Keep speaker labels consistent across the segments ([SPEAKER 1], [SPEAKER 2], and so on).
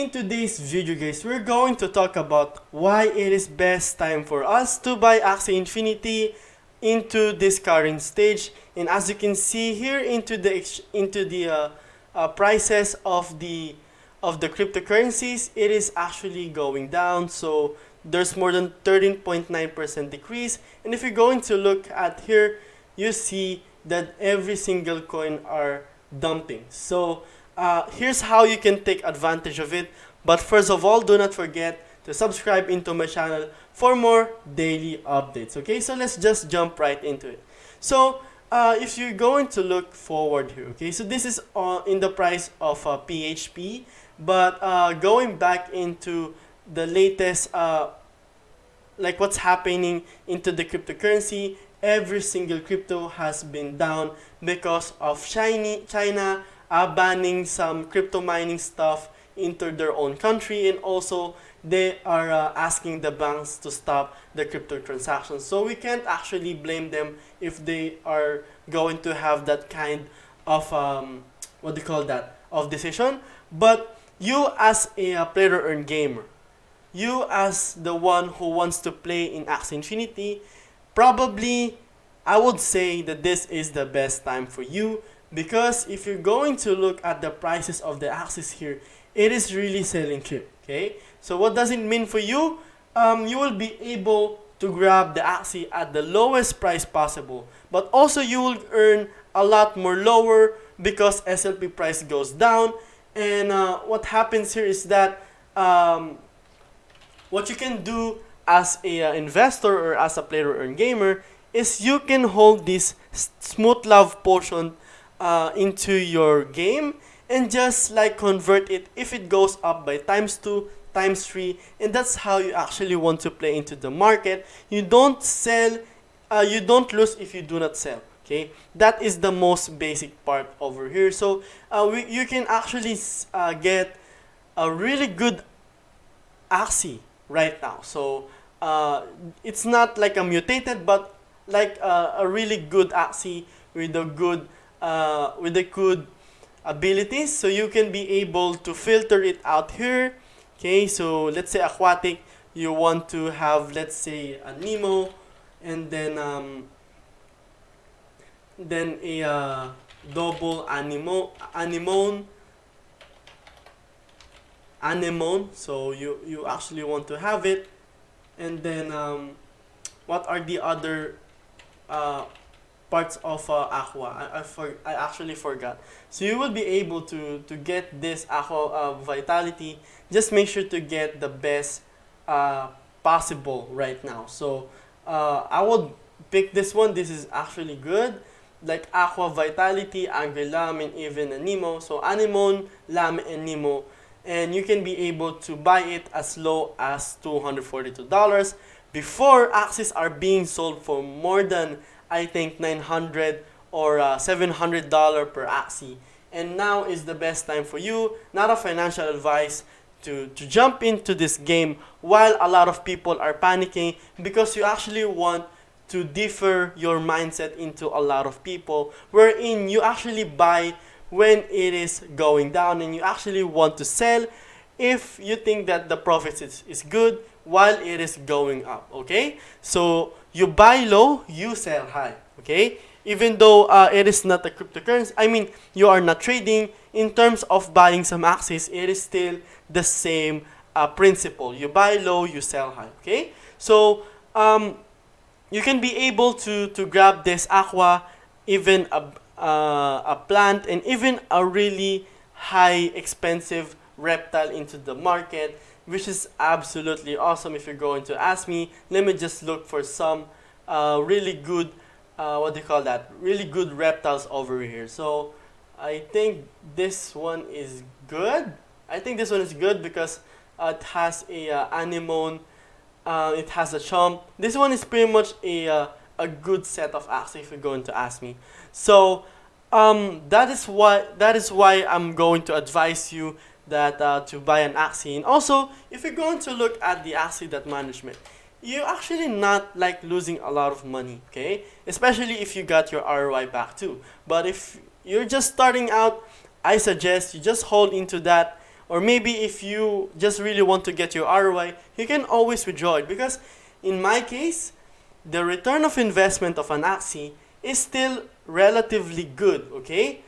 [SPEAKER 1] in today's video guys, we're going to talk about why it is best time for us to buy Axie Infinity into this current stage. And as you can see here into the prices of the cryptocurrencies, it is actually going down. So there's more than 13.9% decrease. And if you're going to look at here, you see that every single coin are dumping. So here's how you can take advantage of it. But first of all, do not forget to subscribe into my channel for more daily updates. Okay, so let's just jump right into it. So if you're going to look forward here, okay, so this is in the price of PHP, but going back into the latest like what's happening into the cryptocurrency, every single crypto has been down because of China banning some crypto mining stuff into their own country, and also they are asking the banks to stop the crypto transactions. So we can't actually blame them if they are going to have that kind of what do you call that, of decision. But you as a player earn gamer, you as the one who wants to play in Axie Infinity, probably I would say that this is the best time for you, because if you're going to look at the prices of the Axies here, it is really selling cheap. Okay, so what does it mean for you? You will be able to grab the Axie at the lowest price possible, but also you will earn a lot more lower because SLP price goes down. And what happens here is that what you can do as a investor or as a player earn gamer is you can hold this smooth love potion into your game and just like convert it if it goes up by ×2, ×3, and that's how you actually want to play into the market. You don't sell, you don't lose if you do not sell. Okay, that is the most basic part over here. So you can actually get a really good Axie right now. So it's not like a mutated, but like a really good Axie with a good abilities. So you can be able to filter it out here. Okay, so let's say aquatic, you want to have, let's say, a Nemo, and then a double anemone. So you actually want to have it. And then what are the other parts of aqua? I actually forgot. So you will be able to get this aqua vitality. Just make sure to get the best possible right now. So I would pick this one. This is actually good, like aqua vitality, angry lam, and even a Nemo. So anemone, lam, and Nemo, and you can be able to buy it as low as $242 before Axies are being sold for more than, I think, $900 or $700 per Axie. And now is the best time for you, not a financial advice, to jump into this game while a lot of people are panicking, because you actually want to differ your mindset into a lot of people, wherein you actually buy when it is going down, and you actually want to sell if you think that the profits is good while it is going up. Okay, so you buy low, you sell high. Okay, even though it is not a cryptocurrency, I mean, you are not trading. In terms of buying some Axies, it is still the same principle. You buy low, you sell high. Okay, so you can be able to grab this aqua, even a plant, and even a really high expensive reptile into the market, which is absolutely awesome if you're going to ask me. Let me just look for some really good what do you call that, really good reptiles over here. So I think this one is good. I think this one is good because it has a anemone, it has a chomp. This one is pretty much a good set of Axie if you're going to ask me. So that is why I'm going to advise you that to buy an Axie. And also, if you're going to look at the Axie management, you're actually not like losing a lot of money, okay? Especially if you got your ROI back too. But if you're just starting out, I suggest you just hold into that or maybe if you just really want to get your ROI, you can always withdraw it, because in my case, the return of investment of an Axie is still relatively good, okay?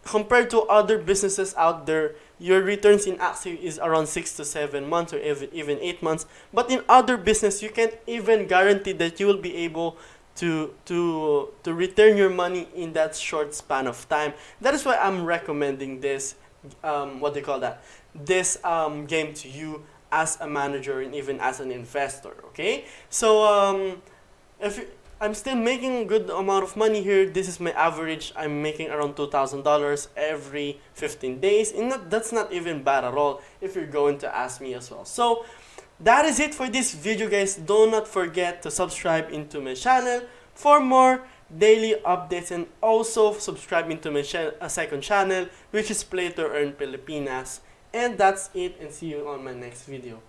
[SPEAKER 1] Compared to other businesses out there, your returns in Axie is around 6 to 7 months or even 8 months. But in other business, you can't even guarantee that you will be able to return your money in that short span of time. That is why I'm recommending this, what do you call that? This game to you as a manager and even as an investor, okay? So, if you, I'm still making a good amount of money here. This is my average. I'm making around $2,000 every 15 days. And that's not even bad at all if you're going to ask me as well. So that is it for this video, guys. Do not forget to subscribe into my channel for more daily updates, and also subscribe into my second channel, which is Play to Earn Pilipinas. And that's it, and see you on my next video.